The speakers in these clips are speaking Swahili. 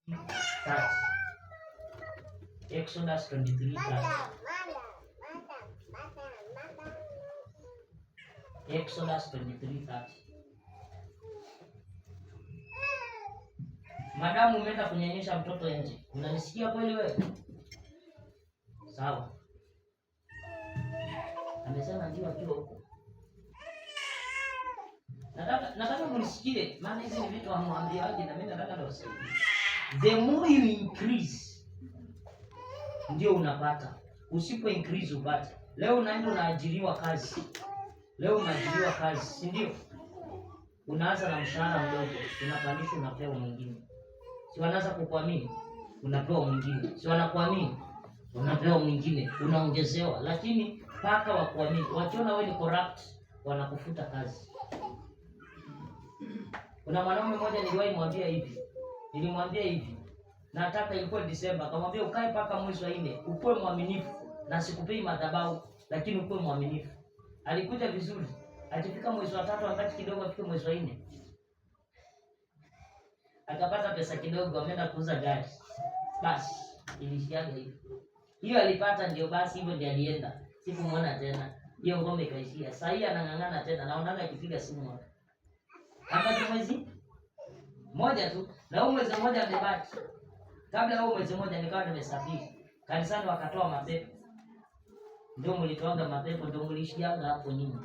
30. Exodus 23:30. Exodus 23:30. Madamu umeenda kunyonyesha mtoto nje. Unanisikia kweli wewe? Sawa. Amesema ndio akiwa huko. Nataka mnisikie, maana hizi ni vitu hamwambiaje na mimi nataka niwasaidie. The more you increase ndio unapata. Usipo increase upate. Leo unaenda unaajiriwa kazi. Si ndio? Unaanza na mshahara mdogo, unapandishwa unapewa mwingine. Si wanaanza kukuamini, unapewa mwingine. Si wanakuamini, unapewa mwingine, unaongezewa. Lakini paka wakuamini, wakiona wewe ni corrupt, wanakufuta kazi. Kuna mwanaume mmoja nilimwambia hivi. Nataka ilikuwa Disemba, akamwambia ukae paka mwezi wa 4, ukuwe mwaminifu na sikupei madhabahu, lakini ukuwe mwaminifu. Alikuja vizuri. Alifika mwezi wa 3 wakati kidogo afike mwezi wa 4. Akapata pesa kidogo ameenda kuuza gari. Basi ilishiaga hivyo. Hiyo alipata ndio basi hivyo ndio alienda. Sikumuona tena. Hiyo ngome ikaishia. Sasa hii anang'ang'ana tena. Naonaga akipiga simu hapo. Hapa mwezi moja tu. Na huo mwezi mmoja amebaki. Kabla huo mwezi mmoja nikawa nimesafiri. Kanisani wakatoa mapepo. Ndio mlitoanga mapepo ndio mlishiaga hapo nyinyi.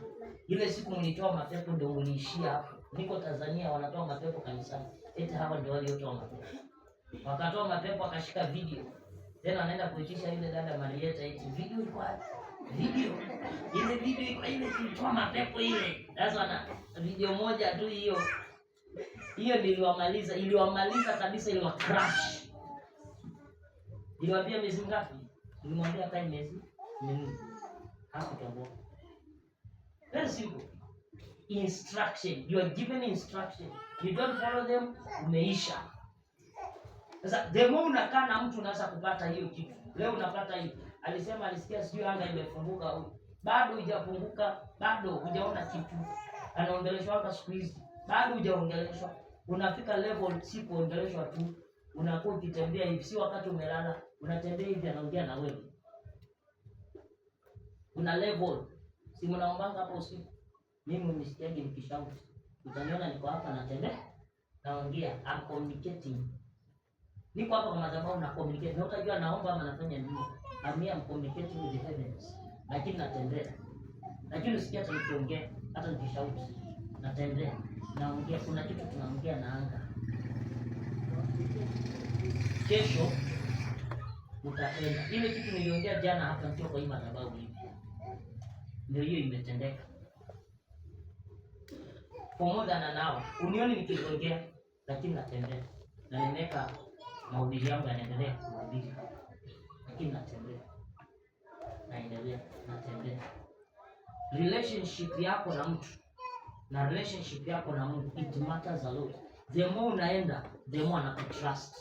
Ile siku mlitoa mapepo ndio mliishia hapo. Niko Tanzania wanatoa mapepo kanisani. Eti hawa ndio waliotoa mapepo. Wakatoa mapepo akashika video. Tena anaenda kuitisha yule dada Marieta eti video iko wapi? Ile video iko ile tulitoa mapepo ile. Sasa na video moja tu hiyo. Hiyo iliwamaliza kabisa, iliwa crash. Iliwaambia miezi ngapi? Nilimwambia kai miezi mingi. Hapo tambo. Very simple. Instruction. You are given instruction. You don't follow them, umeisha. Sasa the more unakaa na mtu unaanza kupata hiyo kitu. Leo unapata hiyo. Alisema alisikia sijui anga imefunguka huko. Bado hujafunguka, bado hujaona kitu. Anaongeleshwa hapa siku hizi. Bado hujaongeleshwa. Unafika level si kuongeleshwa tu. Unakuwa ukitembea hivi, si wakati umelala, unatembea hivi anaongea na wewe. Una level. Si mnaombanga hapo usiku. Mimi mnisikiaje nikishauri. Utaniona niko hapa natembea. Naongea, I'm communicating. Niko hapa kwa madhabahu na communicate. Na utajua naomba ama nafanya nini. I'm communicating with the heavens. Lakini natembea. Lakini usikia hata nikiongea, hata nikishauri. Natembea. Naongea, kuna kitu tunaongea na anga. Kesho utaenda. Ile kitu niliongea jana hapa ndio kwa hii madhabahu hivi. Ndio hiyo imetendeka. Pamoja na nao, unioni nikiongea lakini natembea. Na nimeka mahubiri yangu yanaendelea kuhubiri. Lakini natembea. Naendelea, natembea. Relationship yako na mtu na relationship yako na Mungu, it matters a lot. The more unaenda, the more anakutrust.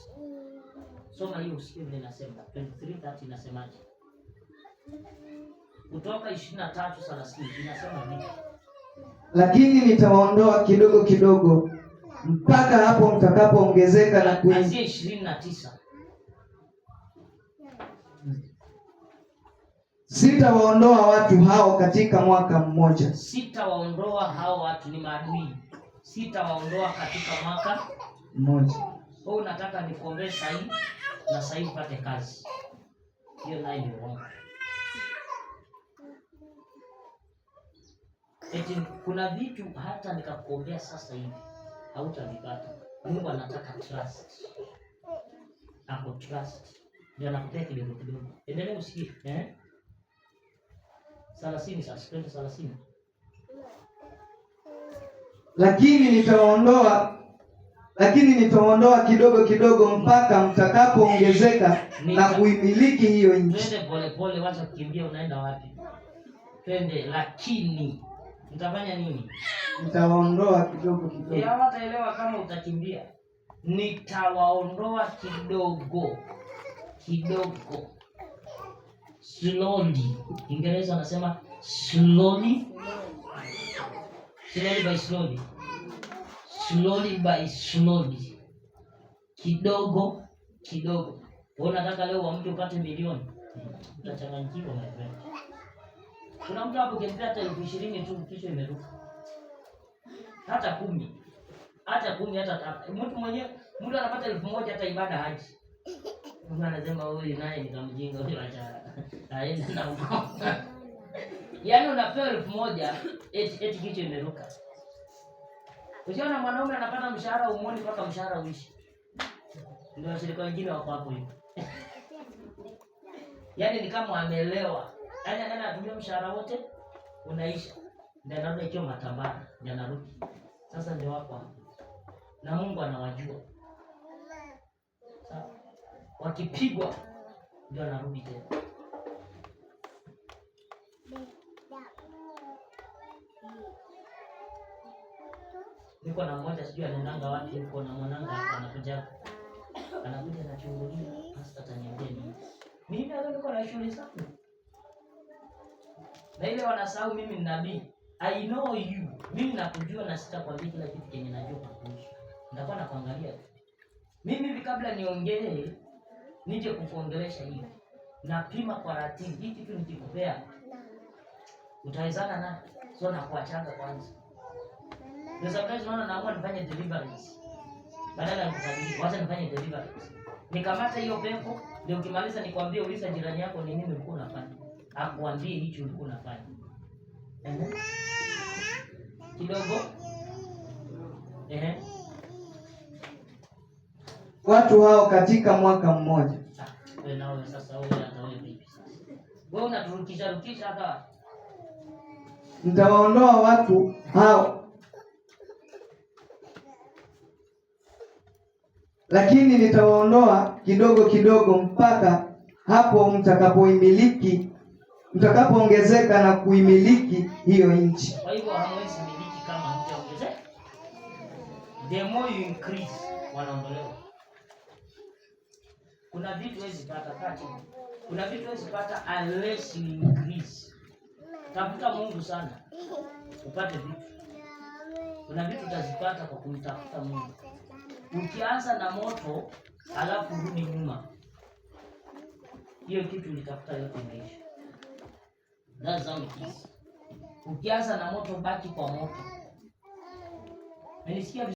Soma hiyo usikie vile nasema. 23:30 inasemaje? Kutoka 23:30 inasema nini? Lakini nitawaondoa kidogo kidogo mpaka hapo mtakapoongezeka na kuanzia 29. Sitawaondoa watu hao katika mwaka mmoja. Sitawaondoa hao watu, ni maadui. Sitawaondoa katika mwaka mmoja. Wewe unataka nikuombee sahihi na sahihi upate kazi. Hiyo nayo ni uongo. Eti kuna vitu hata nikakuombea sasa hivi hautavipata. Mungu anataka trust. Hapo trust ndio anakupea kidogo kidogo. Endelea usikie, 30 sasa, 30. Lakini nitawaondoa kidogo kidogo mpaka mtakapoongezeka na kuimiliki hiyo nchi. Twende pole pole, wacha kukimbia, unaenda wapi? Twende, lakini mtafanya nini? Nitawaondoa kidogo kidogo. Hawataelewa kama utakimbia. Nitawaondoa kidogo kidogo. Slowly. Ingereza anasema slowly. Slowly by slowly. Slowly by slowly. Kidogo kidogo. Wewe unataka leo uamke upate milioni? Utachanganyikiwa my friend. Kuna mtu hapo kimpea hata 20,000 tu kichwa imeruka. Hata 10. Hata 10 hata mtu anapata 1,000 hata ibada haji. Mungu anasema huyu naye nikamjinga huyu acha. Aende na huko. Yaani unapewa 1,000 eti kichwa imeruka. Usiona mwanaume anapata mshahara umuoni mpaka mshahara uishi. Ndio washirika wengine wako hapo hivi. Yaani ni kama amelewa. Yaani anatumia mshahara wote unaisha. Ndio anaona hicho matambara, ndio anarudi. Sasa ndio wako hapo. Na Mungu anawajua. Sawa. Wakipigwa ndio anarudi tena. Niko na mmoja sijui anaendanga wapi, yuko na mwananga anakuja na chungulia, hasa ataniambia nini. Mimi leo niko na shughuli zangu. Na ile wanasahau mimi ni nabii. I know you. Mimi nakujua na sitakwambia kila kitu kenye najua kukuhusu. Nitakuwa nakuangalia. Mimi hivi kabla niongee nije kukuongelesha hivi. Napima kwa ratibu. Hii kitu nikikupea utawezana na sio na kuachanga kwanza. Ndio sababu tunaona naamua nifanye deliverance. Badala ya kukabili, wacha nifanye deliverance. Nikamata hiyo pepo, ndio ukimaliza nikwambie uliza jirani yako ni nini ulikuwa unafanya. Akuambie hicho ulikuwa unafanya. Kidogo. Watu hao katika mwaka mmoja. Wewe nao sasa wewe hata wewe vipi sasa? Wewe unaturukisha hapa. Mtawaondoa watu hao. Lakini nitawaondoa kidogo kidogo mpaka hapo mtakapoongezeka na kuimiliki hiyo nchi. Kwa hivyo hamwezi miliki kama hamjaongezeka. The more you increase, wanaondolewa. Kuna vitu huwezi pata kati. Kuna vitu huwezi pata unless you increase. Tafuta Mungu sana upate vitu. Kuna vitu utazipata kwa kumtafuta Mungu. Ukianza na moto alafu rudi nyuma, hiyo kitu ulitafuta yote imeisha. That's how it is. Ukianza na moto baki kwa moto. Nilisikia